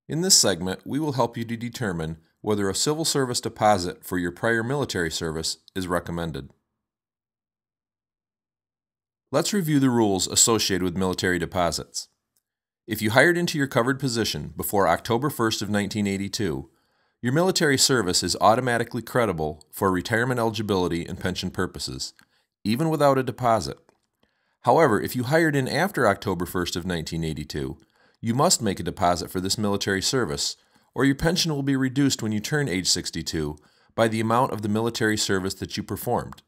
In this segment, we will help you to determine whether a civil service deposit for your prior military service is recommended. Let's review the rules associated with military deposits. If you hired into your covered position before October 1st of 1982, your military service is automatically credible for retirement eligibility and pension purposes, even without a deposit. However, if you hired in after October 1st of 1982, you must make a deposit for this military service, or your pension will be reduced when you turn age 62 by the amount of the military service that you performed.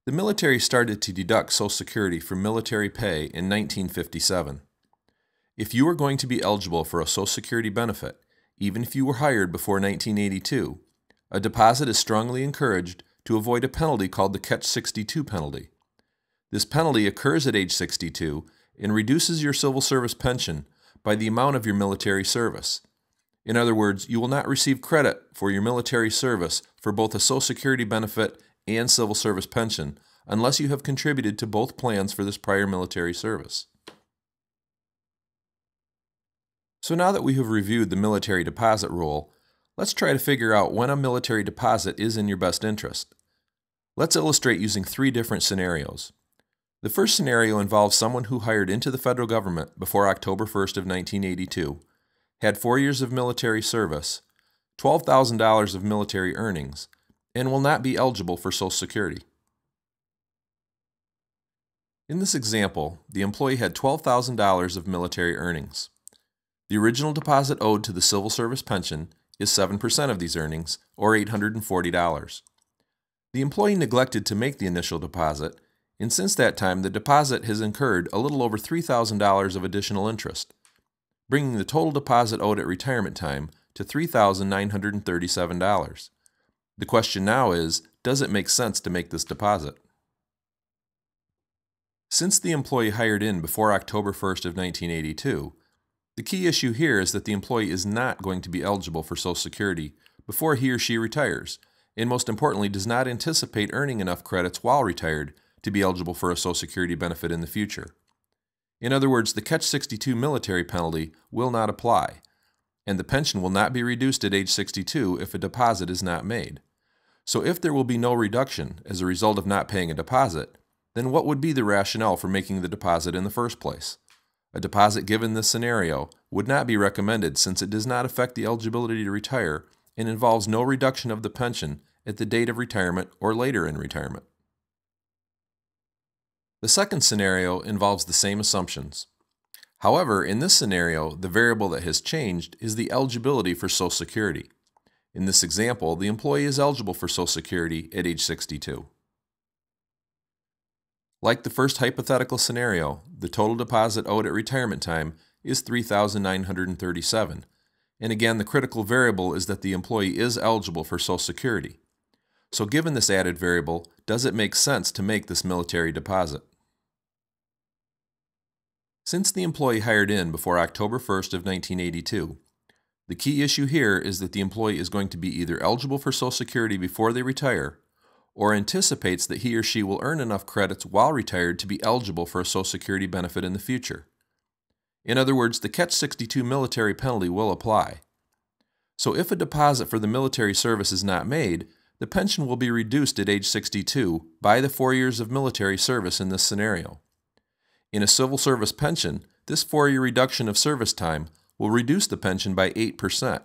The military started to deduct Social Security from military pay in 1957. If you are going to be eligible for a Social Security benefit, even if you were hired before 1982, a deposit is strongly encouraged to avoid a penalty called the Catch-62 penalty. This penalty occurs at age 62 and reduces your civil service pension by the amount of your military service. In other words, you will not receive credit for your military service for both a Social Security benefit and civil service pension unless you have contributed to both plans for this prior military service. So now that we have reviewed the military deposit rule, let's try to figure out when a military deposit is in your best interest. Let's illustrate using 3 different scenarios. The first scenario involves someone who hired into the federal government before October 1st of 1982, had 4 years of military service, $12,000 of military earnings, and will not be eligible for Social Security. In this example, the employee had $12,000 of military earnings. The original deposit owed to the civil service pension is 7% of these earnings, or $840. The employee neglected to make the initial deposit, and since that time the deposit has incurred a little over $3,000 of additional interest, bringing the total deposit owed at retirement time to $3,937. The question now is, does it make sense to make this deposit? Since the employee hired in before October 1st of 1982, the key issue here is that the employee is not going to be eligible for Social Security before he or she retires, and most importantly does not anticipate earning enough credits while retired to be eligible for a Social Security benefit in the future. In other words, the Catch-62 military penalty will not apply, and the pension will not be reduced at age 62 if a deposit is not made. So if there will be no reduction as a result of not paying a deposit, then what would be the rationale for making the deposit in the first place? A deposit given this scenario would not be recommended since it does not affect the eligibility to retire and involves no reduction of the pension at the date of retirement or later in retirement. The second scenario involves the same assumptions. However, in this scenario, the variable that has changed is the eligibility for Social Security. In this example, the employee is eligible for Social Security at age 62. Like the first hypothetical scenario, the total deposit owed at retirement time is $3,937, and again the critical variable is that the employee is eligible for Social Security. So given this added variable, does it make sense to make this military deposit? Since the employee hired in before October 1st of 1982, the key issue here is that the employee is going to be either eligible for Social Security before they retire, or anticipates that he or she will earn enough credits while retired to be eligible for a Social Security benefit in the future. In other words, the Catch-62 military penalty will apply. So if a deposit for the military service is not made, the pension will be reduced at age 62 by the 4 years of military service in this scenario. In a civil service pension, this 4-year reduction of service time will reduce the pension by 8%.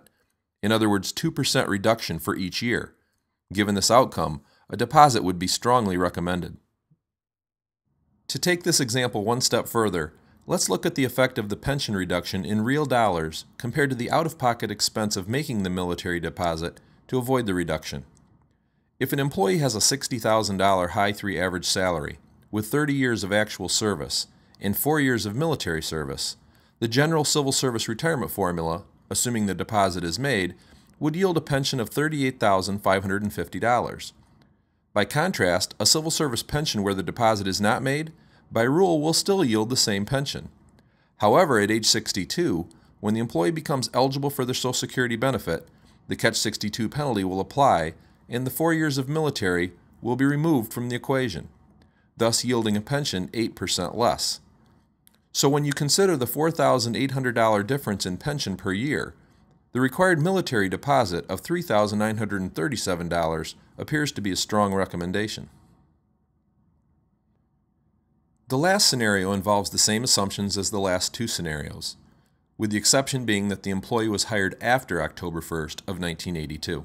In other words, 2% reduction for each year. Given this outcome, a deposit would be strongly recommended. To take this example one step further, let's look at the effect of the pension reduction in real dollars compared to the out-of-pocket expense of making the military deposit to avoid the reduction. If an employee has a $60,000 high 3 average salary with 30 years of actual service and 4 years of military service, the general civil service retirement formula, assuming the deposit is made, would yield a pension of $38,550. By contrast, a civil service pension where the deposit is not made, by rule will still yield the same pension. However, at age 62, when the employee becomes eligible for their Social Security benefit, the Catch-62 penalty will apply and the 4 years of military will be removed from the equation, thus yielding a pension 8% less. So when you consider the $4,800 difference in pension per year, the required military deposit of $3,937 appears to be a strong recommendation. The last scenario involves the same assumptions as the last two scenarios, with the exception being that the employee was hired after October 1st of 1982.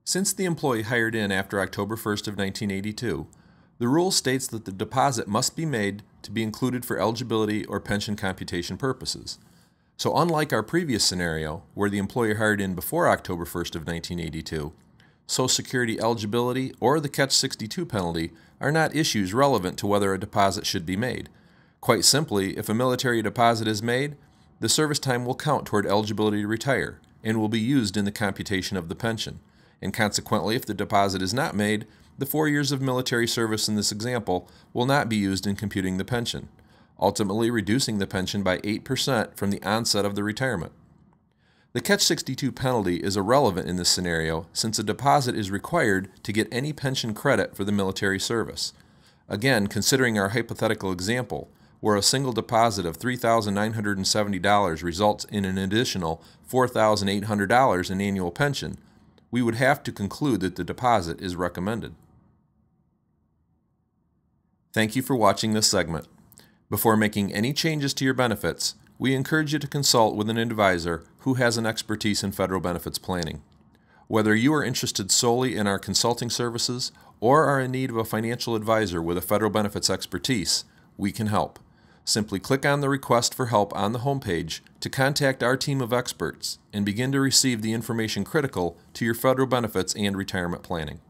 Since the employee hired in after October 1st of 1982, the rule states that the deposit must be made to be included for eligibility or pension computation purposes. So unlike our previous scenario, where the employee hired in before October 1st of 1982, Social Security eligibility or the Catch-62 penalty are not issues relevant to whether a deposit should be made. Quite simply, if a military deposit is made, the service time will count toward eligibility to retire and will be used in the computation of the pension. And consequently, if the deposit is not made, the 4 years of military service in this example will not be used in computing the pension, ultimately reducing the pension by 8% from the onset of the retirement. The Catch-62 penalty is irrelevant in this scenario since a deposit is required to get any pension credit for the military service. Again, considering our hypothetical example, where a single deposit of $3,970 results in an additional $4,800 in annual pension, we would have to conclude that the deposit is recommended. Thank you for watching this segment. Before making any changes to your benefits, we encourage you to consult with an advisor who has an expertise in federal benefits planning. Whether you are interested solely in our consulting services or are in need of a financial advisor with a federal benefits expertise, we can help. Simply click on the Request for Help on the homepage to contact our team of experts and begin to receive the information critical to your federal benefits and retirement planning.